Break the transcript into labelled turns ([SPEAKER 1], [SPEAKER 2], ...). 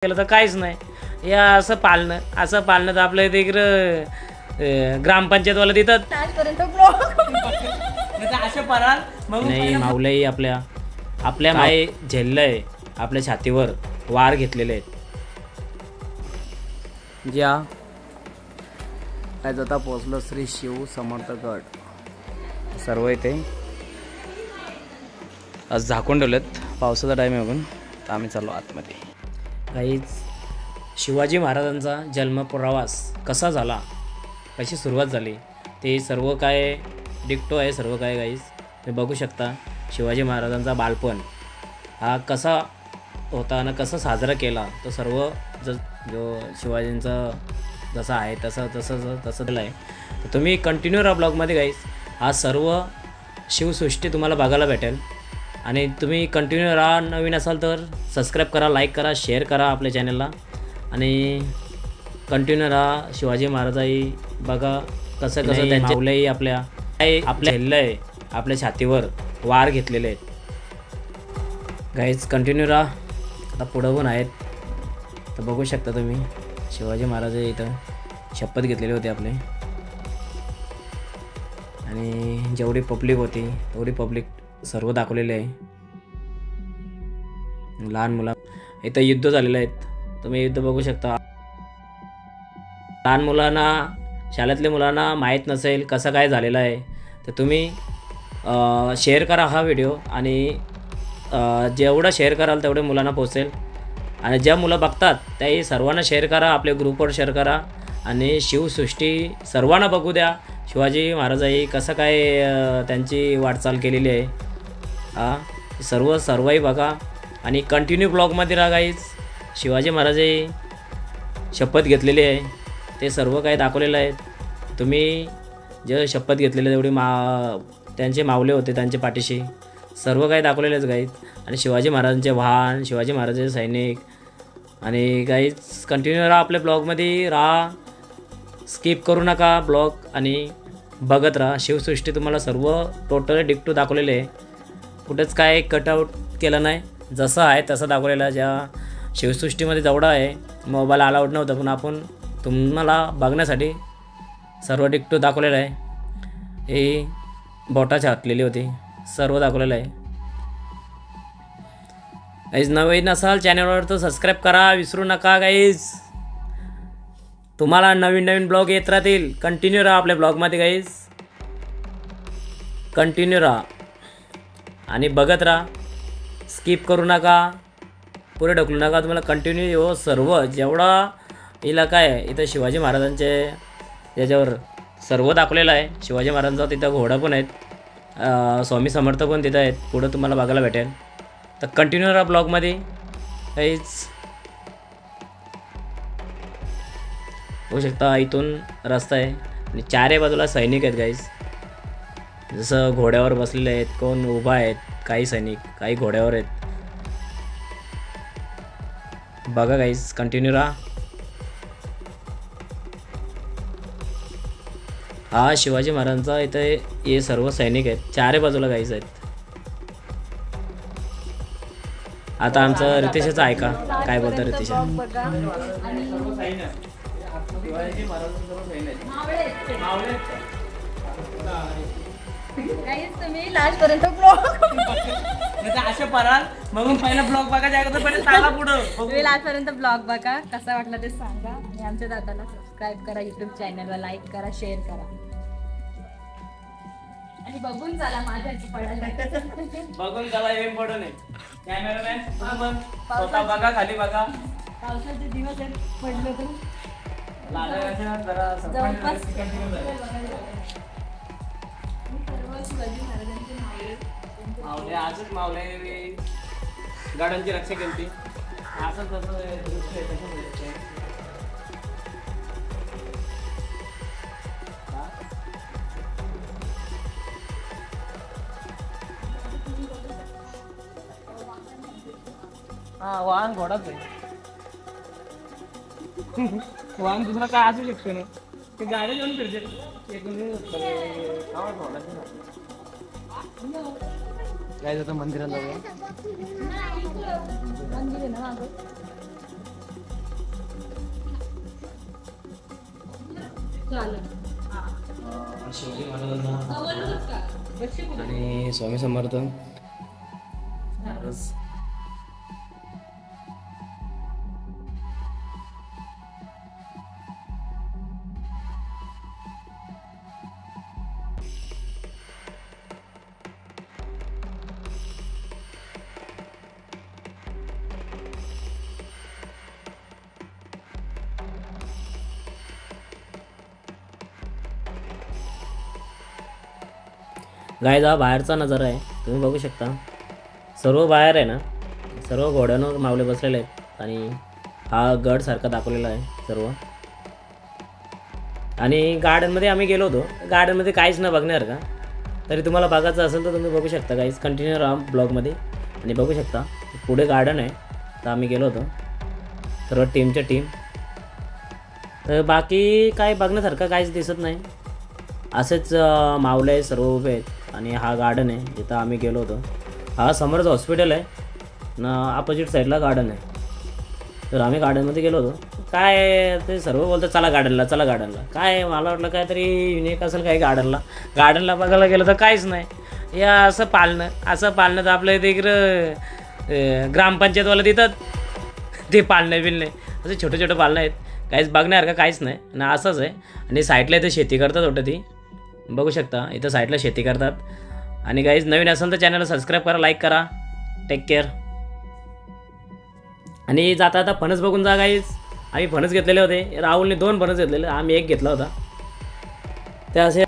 [SPEAKER 1] केलं तर काहीच नाही. या असं पाळणं तर आपल्या इथे इकडं ग्रामपंचायतवाला देतात. नाही माऊलाही आपल्या माय झेललंय, आपल्या छातीवर वार घेतलेले आहेत.
[SPEAKER 2] ज्या आज आता पोहोचलो श्री शिव समर्थ गड.
[SPEAKER 1] सर्व इथे आज झाकून ठेवलेत, पावसाचा टाईम आहे म्हणून. तर आम्ही चाललो आतमध्ये. काहीच शिवाजी महाराजांचा जन्म प्रवास कसा झाला, कशी सुरुवात झाली, ते सर्व काय डिक्टो आहे. सर्व काय गाईज तुम्ही बघू शकता. शिवाजी महाराजांचा बालपण हा कसा होता आणि कसा साजरा केला, तो सर्व जो शिवाजींचा जसा आहे तसं दिलं आहे. तर तुम्ही कंटिन्यू राहा ब्लॉगमध्ये गाईज. हा सर्व शिवसृष्टी तुम्हाला बघायला भेटेल आणि तुम्ही कंटिन्यू राहा. नवीन असाल तर सबस्क्राईब करा, लाईक करा, शेअर करा आपल्या चॅनलला आणि कंटिन्यू राहा. शिवाजी महाराजाही बघा कसं त्यांचे माऊलाही आपल्या झेललं आहे, आपल्या छातीवर वार घेतलेले आहेत. गाईज कंटिन्यू राहा. आता पुढं पण आहेत तर बघू शकता तुम्ही. शिवाजी महाराज इथं शपथ घेतलेले होते आपले आणि जेवढी पब्लिक होती तेवढी पब्लिक सर्व दाखवलेले आहे. लहान मुला इथं युद्ध झालेलं आहेत, तुम्ही युद्ध बघू शकता. लहान मुलांना, शाळेतल्या मुलांना माहीत नसेल कसं काय झालेलं आहे तर तुम्ही शेअर करा हा व्हिडिओ आणि जेवढं शेअर कराल तेवढे मुलांना पोचेल. आणि ज्या मुलं बघतात त्याही सर्वांना शेअर करा, आपल्या ग्रुपवर शेअर करा आणि शिवसृष्टी सर्वांना बघू द्या. शिवाजी महाराजांनी कसं काय त्यांची वाटचाल केलेली आहे सर्वही बघा आणि कंटिन्यू ब्लॉगमध्ये राहा गाईज. शिवाजी महाराजांनी शपथ घेतलेली आहे ते सर्व काही दाखवलेलं आहे. तुम्ही जे शपथ घेतलेले तेवढी त्यांचे मावले होते, त्यांच्या पाठीशी सर्व काही दाखवलेलेच गाईज. आणि शिवाजी महाराजांचे वाहन, शिवाजी महाराजांचे सैनिक आणि गाईज कंटिन्यू राहा आपल्या ब्लॉगमध्ये राहा. स्किप करू नका ब्लॉग आणि बघत राहा. शिवसृष्टी तुम्हाला सर्व टोटल डिक्टो दाखवलेले आहे, कुठंच काय कटआउट केलं नाही, जसं आहे तसं दाखवलेलं आहे. ज्या शिवसृष्टीमध्ये जेवढं आहे मोबाईल अलाउड नव्हतं पण आपण तुम्हाला बघण्यासाठी सर्व डिक्टो दाखवलेलं आहे. हे बोटाची हातलेली होती, सर्व दाखवलेलं आहे. गाईज नवीन असाल चॅनलवर तर सबस्क्राईब करा विसरू नका गाईज. तुम्हाला नवीन नवीन ब्लॉग येत राहतील. कंटिन्यू राहा आपल्या ब्लॉगमध्ये गाईज, कंटिन्यू राहा आणि बघत राहा. स्किप करू नका, पुढे ढकलू नका. तुम्हाला कंटिन्यू हो सर्व जेवढा इलाका आहे इथं शिवाजी महाराजांचे याच्यावर सर्व दाखवलेलं आहे. शिवाजी महाराजांचा तिथं घोडा पण आहेत, स्वामी समर्थ पण तिथं आहेत, पुढं तुम्हाला बघायला भेटेल. तर कंटिन्यू राहा ब्लॉगमध्ये काहीच होऊ शकता. इथून रस्ता आहे आणि चारही बाजूला सैनिक आहेत गाईज. जसं घोड्यावर बसलेले आहेत, कोण उभा आहेत, काही सैनिक काही घोड्यावर आहेत. बघा गाईज कंटिन्यू राहा. हा शिवाजी महाराजांचा इथे हे सर्व सैनिक आहेत, चारही बाजूला गाईज आहेत. आता आमचं रितेशचं ऐका काय बोलतं रितेश.
[SPEAKER 3] तुम्ही लास्ट पर्यंत ब्लॉग बघा कसा वाटला ते सांगा आणि आमच्या दादाला सबस्क्राईब करा, युट्यूब चॅनलला लाईक करा, शेअर करा आणि बघून चला माझ्या
[SPEAKER 1] बघून चला. हे इम्पॉर्टंट आहे. कॅमेरामॅन बघा, खाली बघा.
[SPEAKER 3] पावसाचे दिवस आहेत, पडलं तर
[SPEAKER 1] मावले आजच मावले गाड्यांची रक्षा केली. असं तसं हा वाहन घोडाच आहे. वाहन दुसरा काय असू शकतो ना, ते गाडी घेऊन फिरते. काय जातं मंदिरात जाऊया.
[SPEAKER 3] मंदिर आहे ना मागं.
[SPEAKER 1] शिवाजी महाराजांना आणि स्वामी समर्थ महाराज. गाईज हा बाहेरचा नजारा आहे, तुम्ही बघू शकता. सर्व बाहेर आहे ना, सर्व घोड्यांवर मावळे बसलेले आहेत आणि हा गड सारखा दाखवलेला आहे सर्व. आणि गार्डनमध्ये आम्ही गेलो होतो. गार्डनमध्ये काहीच न बघणार का, तरी तुम्हाला बघायचं असेल तर तुम्ही बघू शकता गाईज. कंटिन्यू राहा ब्लॉगमध्ये. आणि बघू शकता पुढे गार्डन आहे, तर आम्ही गेलो होतो सर्व टीमच्या टीम. तर बाकी काय बघण्यासारखं काहीच दिसत नाही, असेच मावळे सर्व उभे आहेत. आणि हा गार्डन आहे जिथं आम्ही गेलो होतो. हा समोरच हॉस्पिटल आहे ना, अपोजिट साईडला गार्डन आहे. तर आम्ही गार्डनमध्ये गेलो होतो. काय ते सर्व बोलतात चला गार्डनला, चला गार्डनला. काय मला वाटलं काहीतरी युनिक असेल काही गार्डनला बघायला गेलं तर काहीच नाही. या असं पाळणं तर आपल्या इथे इकडं ग्रामपंचायतवाला देतात ते पाळणे बिलणे, असे छोटे छोटे पाळणं आहेत. काहीच बघण्यासारखं काहीच नाही ना, असंच आहे. आणि साईडला इथे शेती करतात होतं, ती बघू शकता इथं साईडला शेती करतात. आणि गाईज नवीन असेल तर चॅनलला सबस्क्राईब करा, लाईक करा. Take care. आणि जाता आता फणस बघून जा गाईज. आम्ही फणस घेतलेले होते, राहुलने 2 फणस घेतलेले, आम्ही 1 घेतला होता. ते असे